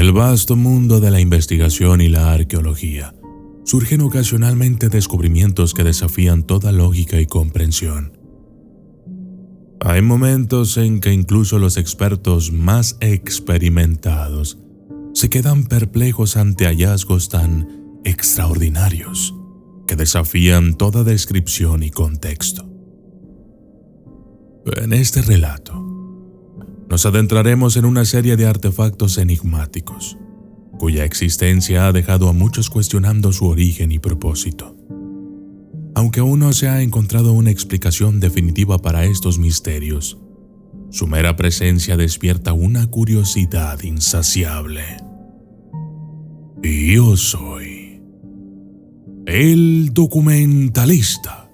el vasto mundo de la investigación y la arqueología, surgen ocasionalmente descubrimientos que desafían toda lógica y comprensión. Hay momentos en que incluso los expertos más experimentados se quedan perplejos ante hallazgos tan extraordinarios que desafían toda descripción y contexto. En este relato, nos adentraremos en una serie de artefactos enigmáticos, cuya existencia ha dejado a muchos cuestionando su origen y propósito. Aunque aún no se ha encontrado una explicación definitiva para estos misterios, su mera presencia despierta una curiosidad insaciable. Y yo soy el documentalista,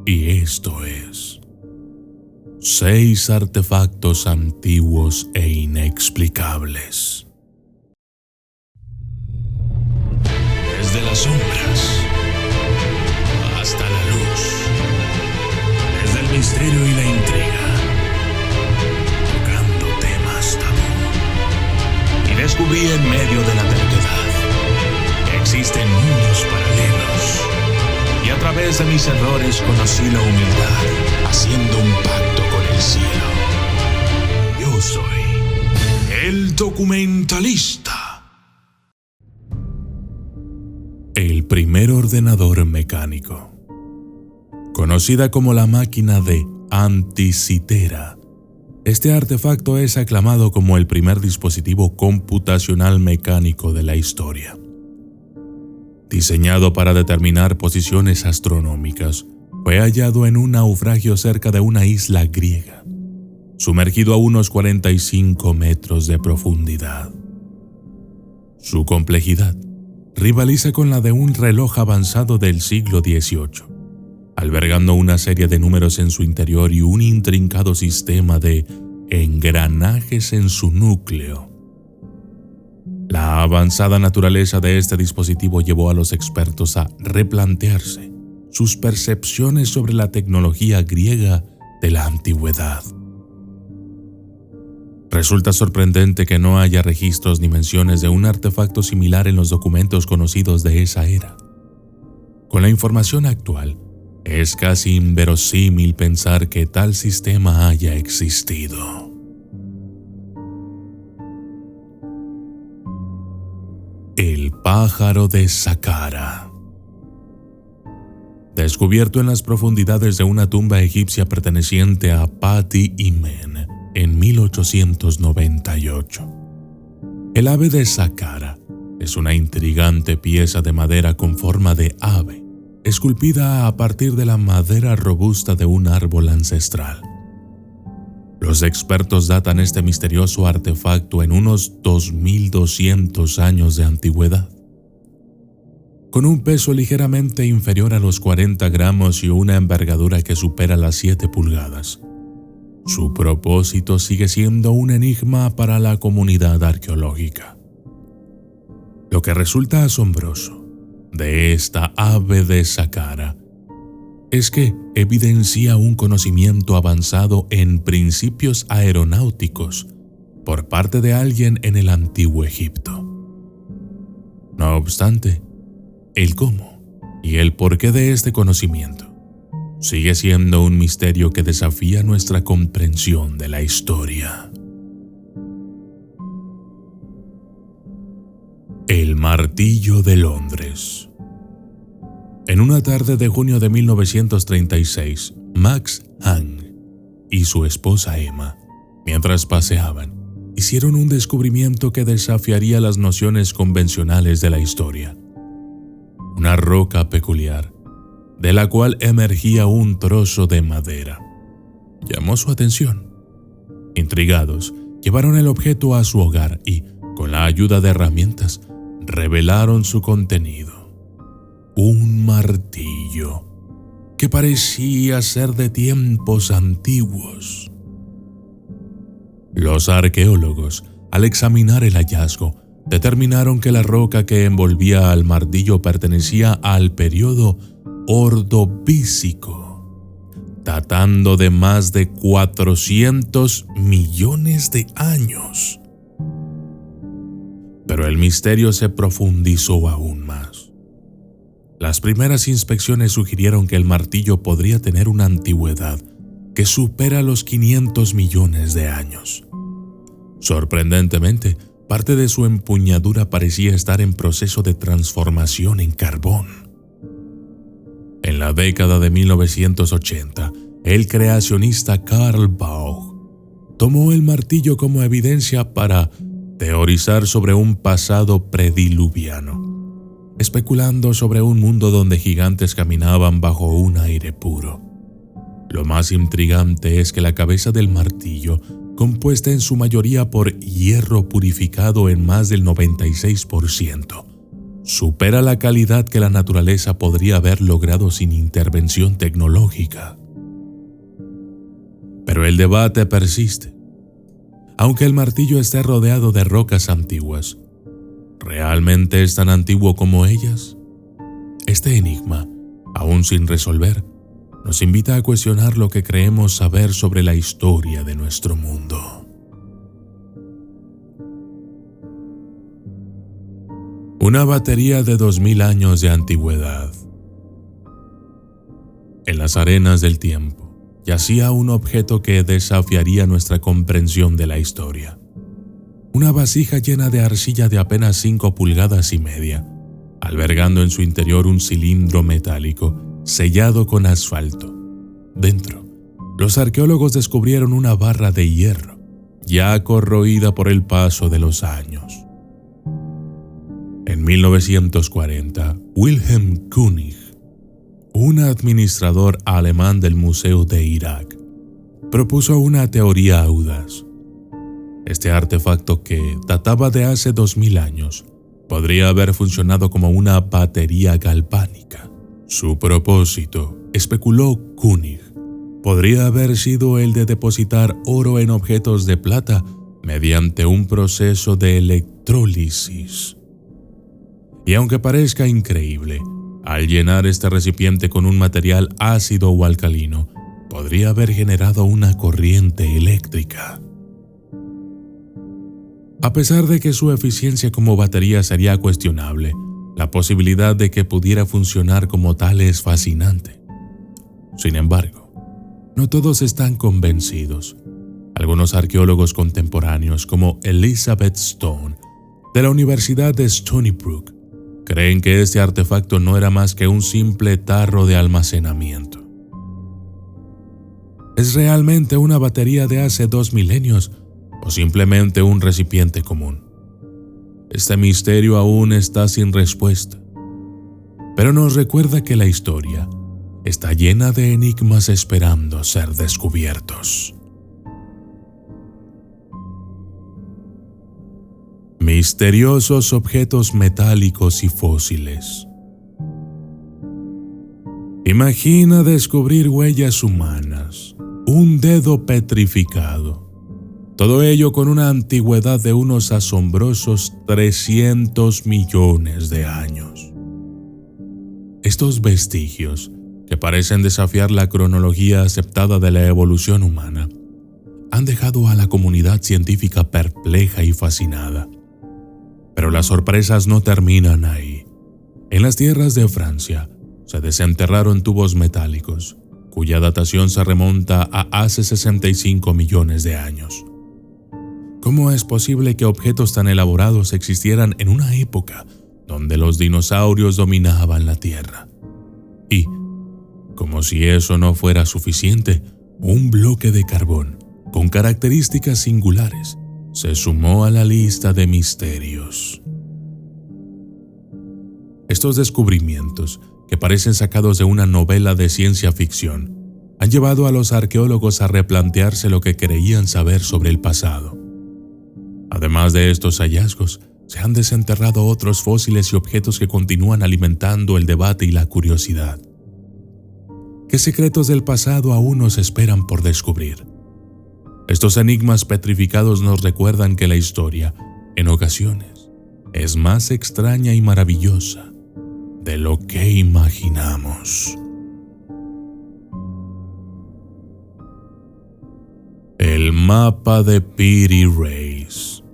y esto es 6 artefactos antiguos e inexplicables. Desde las sombras hasta la luz, desde el misterio y la intriga, tocando temas tabú. Y descubrí en medio de la terquedad que existen mundos paralelos. Y a través de mis errores conocí la humildad, haciendo un pacto con el cielo. Yo soy el documentalista. El primer ordenador mecánico. Conocida como la máquina de Anticythera, este artefacto es aclamado como el primer dispositivo computacional mecánico de la historia. Diseñado para determinar posiciones astronómicas, fue hallado en un naufragio cerca de una isla griega, sumergido a unos 45 metros de profundidad. Su complejidad rivaliza con la de un reloj avanzado del siglo XVIII, albergando una serie de números en su interior y un intrincado sistema de engranajes en su núcleo. La avanzada naturaleza de este dispositivo llevó a los expertos a replantearse sus percepciones sobre la tecnología griega de la antigüedad. Resulta sorprendente que no haya registros ni menciones de un artefacto similar en los documentos conocidos de esa era. Con la información actual, es casi inverosímil pensar que tal sistema haya existido. El pájaro de Saqqara. Descubierto en las profundidades de una tumba egipcia perteneciente a Pati-Imen en 1898. El ave de Saqqara es una intrigante pieza de madera con forma de ave, esculpida a partir de la madera robusta de un árbol ancestral. Los expertos datan este misterioso artefacto en unos 2200 años de antigüedad. Con un peso ligeramente inferior a los 40 gramos y una envergadura que supera las 7 pulgadas. Su propósito sigue siendo un enigma para la comunidad arqueológica. Lo que resulta asombroso de esta ave de Saqqara es que evidencia un conocimiento avanzado en principios aeronáuticos por parte de alguien en el antiguo Egipto. No obstante, el cómo y el porqué de este conocimiento sigue siendo un misterio que desafía nuestra comprensión de la historia. El martillo de Londres. En una tarde de junio de 1936, Max Hahn y su esposa Emma, mientras paseaban, hicieron un descubrimiento que desafiaría las nociones convencionales de la historia. Una roca peculiar, de la cual emergía un trozo de madera, llamó su atención. Intrigados, llevaron el objeto a su hogar y, con la ayuda de herramientas, revelaron su contenido. Un martillo que parecía ser de tiempos antiguos. Los arqueólogos, al examinar el hallazgo, determinaron que la roca que envolvía al martillo pertenecía al período Ordovícico, datando de más de 400 millones de años. Pero el misterio se profundizó aún más. Las primeras inspecciones sugirieron que el martillo podría tener una antigüedad que supera los 500 millones de años. Sorprendentemente, parte de su empuñadura parecía estar en proceso de transformación en carbón. En la década de 1980, el creacionista Carl Baugh tomó el martillo como evidencia para teorizar sobre un pasado prediluviano, especulando sobre un mundo donde gigantes caminaban bajo un aire puro. Lo más intrigante es que la cabeza del martillo, compuesta en su mayoría por hierro purificado en más del 96%, supera la calidad que la naturaleza podría haber logrado sin intervención tecnológica. Pero el debate persiste. Aunque el martillo esté rodeado de rocas antiguas, ¿realmente es tan antiguo como ellas? Este enigma, aún sin resolver, nos invita a cuestionar lo que creemos saber sobre la historia de nuestro mundo. Una batería de 2000 años de antigüedad. En las arenas del tiempo yacía un objeto que desafiaría nuestra comprensión de la historia. Una vasija llena de arcilla de apenas 5 pulgadas y media, albergando en su interior un cilindro metálico sellado con asfalto. Dentro, los arqueólogos descubrieron una barra de hierro, ya corroída por el paso de los años. En 1940, Wilhelm König, un administrador alemán del Museo de Irak, propuso una teoría audaz. Este artefacto, que databa de hace 2000 años, podría haber funcionado como una batería galvánica. Su propósito, especuló König, podría haber sido el de depositar oro en objetos de plata mediante un proceso de electrólisis. Y aunque parezca increíble, al llenar este recipiente con un material ácido o alcalino, podría haber generado una corriente eléctrica. A pesar de que su eficiencia como batería sería cuestionable, la posibilidad de que pudiera funcionar como tal es fascinante. Sin embargo, no todos están convencidos. Algunos arqueólogos contemporáneos, como Elizabeth Stone, de la Universidad de Stony Brook, creen que este artefacto no era más que un simple tarro de almacenamiento. ¿Es realmente una batería de hace 2 milenios o simplemente un recipiente común? Este misterio aún está sin respuesta, pero nos recuerda que la historia está llena de enigmas esperando ser descubiertos. Misteriosos objetos metálicos y fósiles. Imagina descubrir huellas humanas, un dedo petrificado. Todo ello con una antigüedad de unos asombrosos 300 millones de años. Estos vestigios, que parecen desafiar la cronología aceptada de la evolución humana, han dejado a la comunidad científica perpleja y fascinada. Pero las sorpresas no terminan ahí. En las tierras de Francia se desenterraron tubos metálicos, cuya datación se remonta a hace 65 millones de años. ¿Cómo es posible que objetos tan elaborados existieran en una época donde los dinosaurios dominaban la Tierra? Y, como si eso no fuera suficiente, un bloque de carbón con características singulares se sumó a la lista de misterios. Estos descubrimientos, que parecen sacados de una novela de ciencia ficción, han llevado a los arqueólogos a replantearse lo que creían saber sobre el pasado. Además de estos hallazgos, se han desenterrado otros fósiles y objetos que continúan alimentando el debate y la curiosidad. ¿Qué secretos del pasado aún nos esperan por descubrir? Estos enigmas petrificados nos recuerdan que la historia, en ocasiones, es más extraña y maravillosa de lo que imaginamos. El mapa de Piri Reis.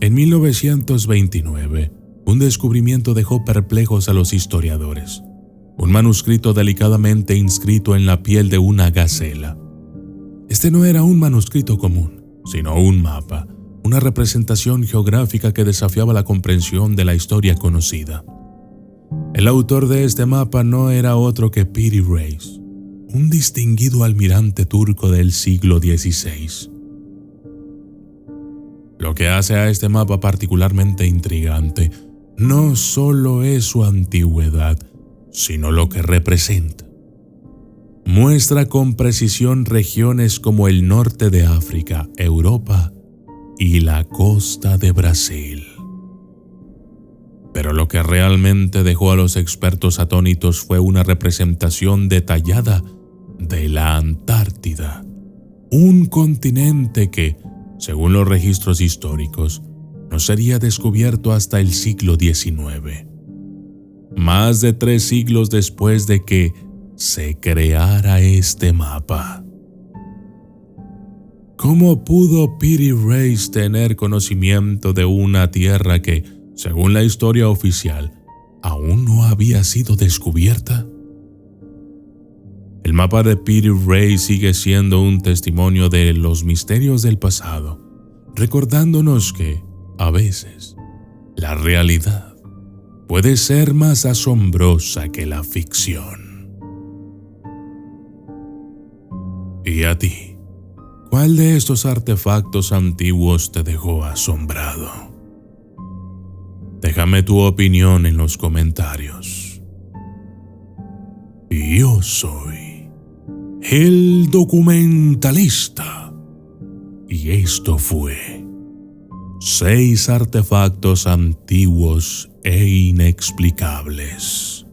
En 1929, un descubrimiento dejó perplejos a los historiadores. Un manuscrito delicadamente inscrito en la piel de una gacela. Este no era un manuscrito común, sino un mapa, una representación geográfica que desafiaba la comprensión de la historia conocida. El autor de este mapa no era otro que Piri Reis, un distinguido almirante turco del siglo XVI. Lo que hace a este mapa particularmente intrigante no solo es su antigüedad, sino lo que representa. Muestra con precisión regiones como el norte de África, Europa y la costa de Brasil. Pero lo que realmente dejó a los expertos atónitos fue una representación detallada de la Antártida, un continente que, según los registros históricos, no sería descubierto hasta el siglo XIX. Más de 3 siglos después de que se creara este mapa. ¿Cómo pudo Piri Reis tener conocimiento de una tierra que, según la historia oficial, aún no había sido descubierta? El mapa de Piri Reis sigue siendo un testimonio de los misterios del pasado, recordándonos que, a veces, la realidad puede ser más asombrosa que la ficción. ¿Y a ti? ¿Cuál de estos artefactos antiguos te dejó asombrado? Déjame tu opinión en los comentarios. Yo soy el documentalista y esto fue 6 artefactos antiguos e inexplicables.